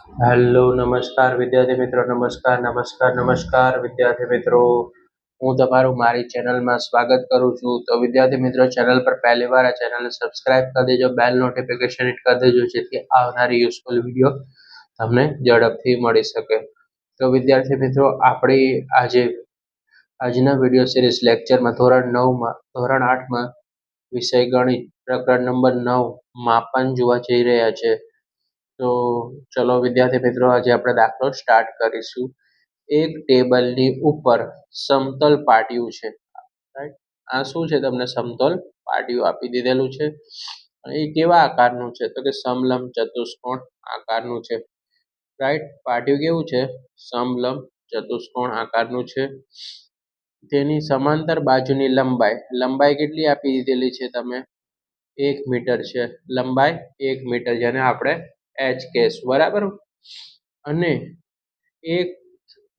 Hello નમસ્કાર વિદ્યાર્થી મિત્રો, નમસ્કાર વિદ્યાર્થી મિત્રો. હું તમારું મારી ચેનલમાં સ્વાગત કરું છું. તો વિદ્યાર્થી મિત્રો, ચેનલ પર પહેલી વાર આ ચેનલને સબસ્ક્રાઇબ કરી દેજો, બેલ નોટિફિકેશન હિટ કરી દેજો, જેથી આવનારી યુઝફુલ વિડીયો તમને ઝડપથી મળી શકે. તો વિદ્યાર્થી મિત્રો, આપણી આજના વિડીયો સિરીઝ લેક્ચરમાં ધોરણ 8માં વિષય ગણિત પ્રકરણ નંબર 9 માપન જોવા જઈ રહ્યા છે. તો ચલો વિદ્યાર્થી મિત્રો, આજે આપણે દાખલો સ્ટાર્ટ કરીશું. એક ટેબલની ઉપર સમતલ પાટિયું છે, રાઈટ? આ શું છે? તમને સમતલ પાટિયું આપી દીધેલું છે. એ કેવા આકારનું છે? તો કે સમલંબ ચતુષ્કોણ આકારનું છે, રાઈટ? પાટિયું કેવું છે? સમલંબ ચતુષ્કોણ આકારનું છે. તેની સમાંતર બાજુની લંબાઈ કેટલી આપી દીધેલી છે? તમે 1 મીટર છે. લંબાઈ 1 મીટર, જેને આપણે h કહેશું, બરાબર? અને એક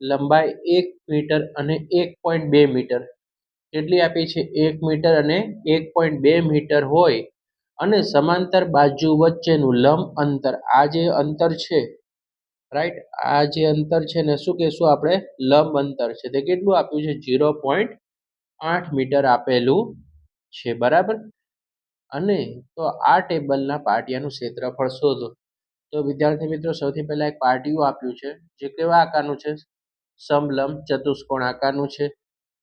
લંબાઈ 1 મીટર અને 1.2 મીટર કેટલી આપી છે? 1 મીટર અને 1.2 મીટર હોય અને સમાંતર બાજુ વચ્ચેનું લંબ અંતર, આ જે અંતર છે, રાઈટ, આ જે અંતર છે ને શું કહેશું આપણે? લંબ અંતર છે. તે કેટલું આપ્યું છે? 0.8 મીટર આપેલું છે, બરાબર? અને તો આ ટેબલના પાટિયાનું ક્ષેત્રફળ શોધો. તો વિદ્યાર્થી મિત્રો, સૌથી પહેલા એક પાટિયું આપ્યું છે, જે કેવા આકારનું છે? સમલંબ ચતુષ્કોણ આકારનું છે.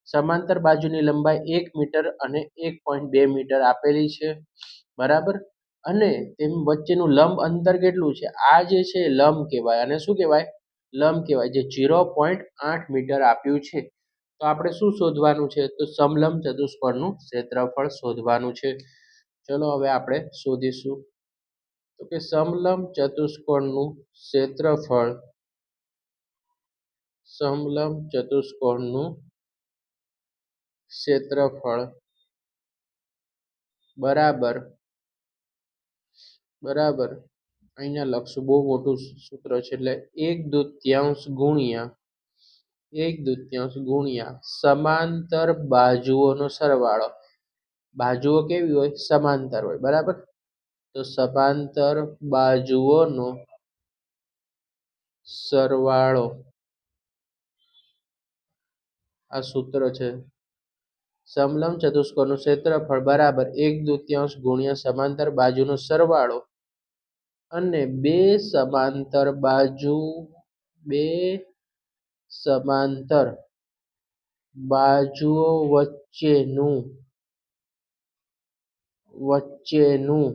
સમાંતર બાજુની લંબાઈ 1 મીટર અને 1.2 મીટર આપેલી છે, બરાબર? અને તેની વચ્ચેનું લંબ અંતર કેટલું છે? આ જે છે લંબ કહેવાય. અને શું કહેવાય? લંબ કહેવાય, જે 0.8 મીટર આપ્યું છે. તો આપણે શું શોધવાનું છે? તો સમલંબ ચતુષ્કોણનું ક્ષેત્રફળ શોધવાનું છે. ચલો હવે આપણે શોધીશું. તો કે સમલંબ ચતુષ્કોણનું ક્ષેત્રફળ બરાબર અહીંયા લખશું, બહુ મોટું સૂત્ર છે, એટલે 1/2 ગુણ્યા સમાંતર બાજુઓનો સરવાળો. બાજુઓ કેવી હોય? સમાંતર હોય, બરાબર? તો સમાંતર બાજુઓનો સરવાળો, આ સૂત્ર છે. સમલંબ ચતુષ્કોણનું ક્ષેત્રફળ બરાબર 1/2 ગુણ્યા સમાંતર બાજુનો સરવાળો અને બે સમાંતર બાજુઓ વચ્ચેનું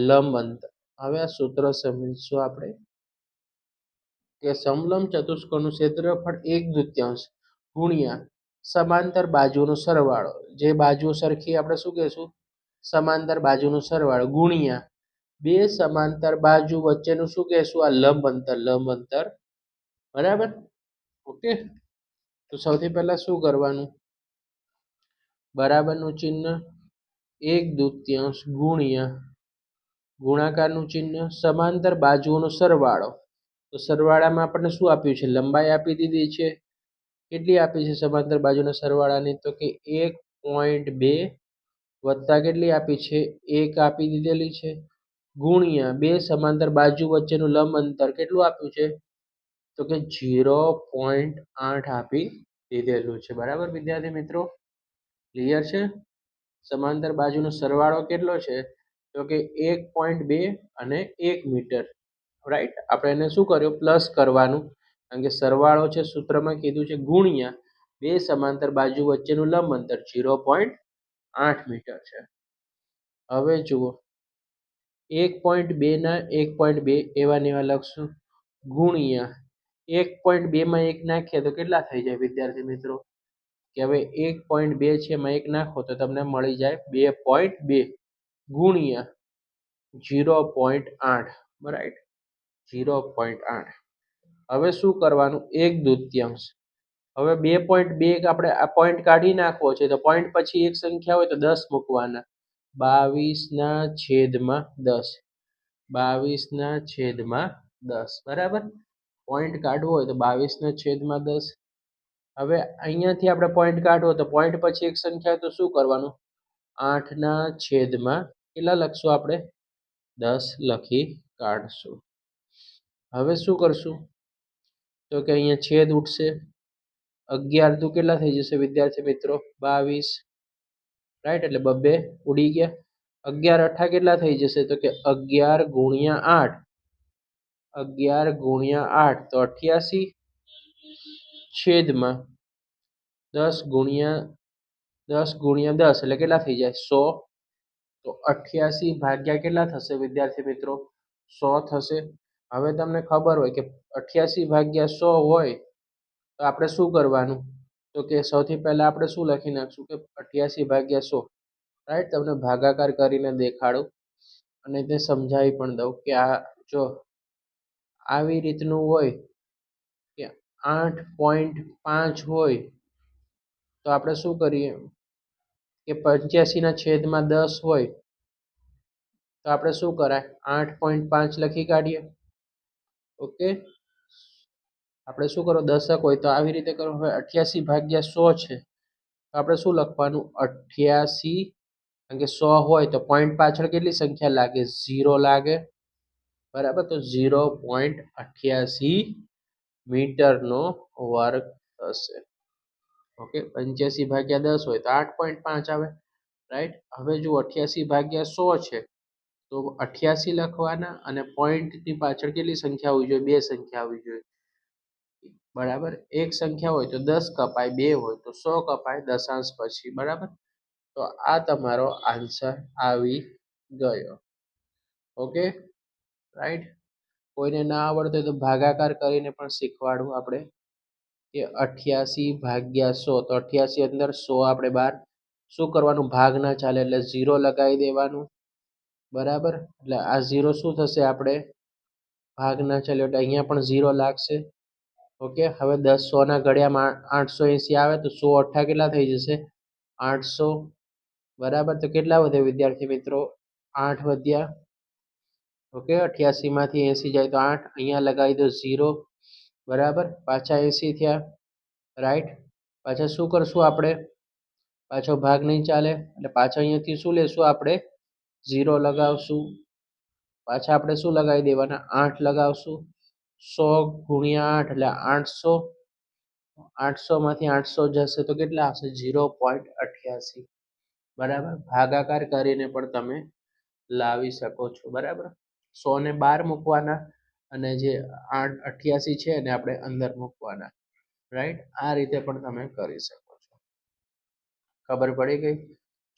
લંબ અંતર. હવે આ સૂત્ર સમજીશું આપણે કે સમલંબ ચતુષ્કોણનું ક્ષેત્રફળ 1/2 ગુણ્યા સમાંતર બાજુનો સરવાળો, જે બાજુઓ સરખી આપણે શું કહેશું? સમાંતર બાજુનો સરવાળો, ગુણ્યા બે સમાંતર બાજુ વચ્ચેનું શું કહેશું? આ લંબ અંતર, બરાબર? ઓકે. તો સૌથી પહેલા શું કરવાનું? બરાબરનું ચિહ્ન, 1/2 ગુણ્યા ગુણાકારનું ચિહ્ન, સમાંતર બાજુઓનો સરવાળો. તો સરવાળામાં આપણને શું આપ્યું છે? લંબાઈ આપી દીધી છે. કેટલી આપી છે સમાંતર બાજુના સરવાળાની? તો કે 1.2 વત્તા કેટલી આપી છે? 1 આપી દીધેલી છે, ગુણ્યા બે સમાંતર બાજુ વચ્ચેનું લંબ અંતર કેટલું આપ્યું છે? તો કે 0.8 આપી દીધેલું છે, બરાબર વિદ્યાર્થી મિત્રો? ક્લિયર છે? સમાંતર બાજુનો સરવાળો કેટલો છે? તો કે 1.2 અને 1 મીટર, રાઈટ? આપણે એને શું કર્યું? પ્લસ કરવાનું, કારણ કે સરવાળો છે, સૂત્રમાં કીધું છે, ગુણ્યા બે સમાંતર બાજુ વચ્ચેનું લંબ અંતર 0.8 મીટર છે. હવે જુઓ, 1.2 ના 1.2 એવા ને એવા લખશું, ગુણ્યા 1.2 માં 1 નાખીએ તો કેટલા થઈ જાય વિદ્યાર્થી મિત્રો? કે હવે 1.2 છે, એમાં 1 નાખો તો તમને મળી જાય 2.2 ગુણ્યા 0.8, રાઈટ? 0.8. હવે શું કરવાનું? 1/2. હવે 2.2 આપણે આ પોઈન્ટ કાઢી નાખવો છે, તો પોઈન્ટ પછી એક સંખ્યા હોય તો 10 મૂકવાના. 22/10, બરાબર? પોઈન્ટ કાઢવો હોય તો 22/10. હવે અહીંયાથી આપણે પોઈન્ટ કાઢવો, તો પોઈન્ટ પછી એક સંખ્યા હોય તો શું કરવાનું? 8/, કેટલા લખશું આપણે? 10 લખી કાઢશું. હવે શું કરશું તો કે અહીંયા છેદ ઉઠશે. 11 દુ કેટલા થઈ જશે વિદ્યાર્થી મિત્રો? 22, રાઈટ? એટલે બબ્બે ઉડી ગયા. 11 અઠ્ઠા કેટલા થઈ જશે તો કે 11 ગુણ્યા 8, 11 ગુણ્યા 8 તો 88, છેદમાં 10 ગુણ્યા 10 એટલે કેટલા થઈ જાય? 100. તો 88 ભાગ્યા કેટલા થશે વિદ્યાર્થી મિત્રો? 100 થશે. હવે તમને ખબર હોય કે 88 ભાગ્યા 100 હોય તો આપણે શું કરવાનું તો કે સૌથી પહેલા આપણે શું લખી નાખશું કે 88 ભાગ્યા 100, રાઈટ? તમને ભાગાકાર કરીને દેખાડું અને તે સમજાવી પણ દઉં કે આ જો આવી રીતનું હોય કે 8.5 હોય તો આપણે શું કરીએ કે 85 ના છેદમાં 10 હોય તો આપણે શું કરાય? 8.5 લખી કાઢીએ. ઓકે, આપણે શું કરો? દશક હોય તો આવી રીતે કરો. હવે 88 ભાગ્યા 100 છે તો આપણે શું લખવાનું? 88, કારણ કે 100 હોય તો પોઈન્ટ પાછળ કેટલી સંખ્યા લાગે? 0 લાગે, બરાબર? તો 0.88 મીટરનો વર્ગ થશે. ઓકે, 85 ભાગ્યા 10 હોય તો 8.5 આવે, રાઈટ? હવે જો 88 ભાગ્યા 100 છે તો 88 લખવાના અને પોઈન્ટની પાછળ કેટલી સંખ્યા હોવી જોઈએ? 2 સંખ્યા હોવી જોઈએ, બરાબર? એક સંખ્યા હોય તો 10 કપાય, 2 હોય તો 100 કપાય દશાંશ પછી, બરાબર? તો આ તમારો આન્સર આવી ગયો. Okay, right? કોઈને ના આવડતો હોય તો ભાગાકાર કરીને પણ શીખવાડું આપણે કે 88 ભાગ્યા 100 તો 88 અંદર 100 આપણે બહાર શું કરવાનું? ભાગ ના ચાલે એટલે 0 લગાવી દેવાનું, બરાબર? એટલે આ 0 શું થશે? આપણે ભાગ ના ચાલ્યો એટલે અહીંયા પણ 0 લાગશે. ઓકે, હવે 10 100 ના ઘડિયામાં 880 આવે તો 100 અઠ્ઠા કેટલા થઈ જશે? 800, બરાબર? તો કેટલા વધે વિદ્યાર્થી મિત્રો? 8 વધ્યા. ઓકે, 88 માંથી 80 જાય તો 8, અહીંયા લગાવી દો 0, બરાબર? પાછા 80 થયા, રાઈટ? પાછા શું કરશું આપણે? પાછો ભાગ નહીં ચાલે એટલે પાછા અહીંયાથી શું લેશું આપણે? 0 લગાવશું. પાછા આપણે શું લગાવી દેવાના? 8 લગાવશું. 100 ગુણ્યા 8 એટલે 800, 800 માંથી 800 જશે તો કેટલા આવશે? 0.88, બરાબર? ભાગાકાર કરીને પણ તમે લાવી શકો છો, બરાબર? 100 ને બહાર મૂકવાના અને જે 88 છે એને આપણે અંદર મૂકવાના, રાઈટ? આ રીતે પણ તમે કરી શકો છો. ખબર પડી ગઈ?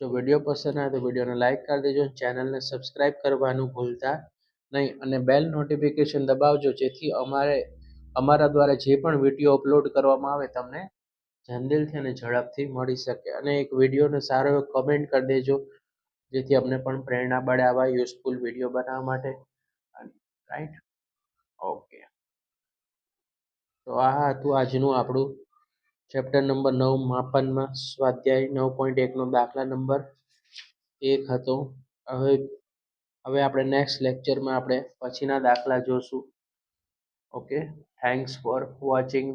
જો વિડીયો પસંદ આવે તો વિડીયોને લાઈક કરી દેજો, ચેનલને સબસ્ક્રાઈબ કરવાનું ભૂલતા નહીં અને બેલ નોટિફિકેશન દબાવજો જેથી અમારા દ્વારા જે પણ વિડીયો અપલોડ કરવામાં આવે તમને જલ્દીથી અને ઝડપથી મળી શકે. અને એક વિડીયોને સારો એવો કમેન્ટ કરી દેજો જેથી અમને પણ પ્રેરણા મળે આવા યુઝફુલ વિડીયો બનાવવા માટે, રાઈટ? ઓકે, તો આ હતું આજનું આપણું ચેપ્ટર નંબર 9 માપનમાં સ્વાધ્યાય 9.1 નો દાખલા નંબર 1 હતો. હવે આપણે નેક્સ્ટ લેક્ચરમાં આપણે પછીના દાખલા જોશું. Okay, thanks for watching.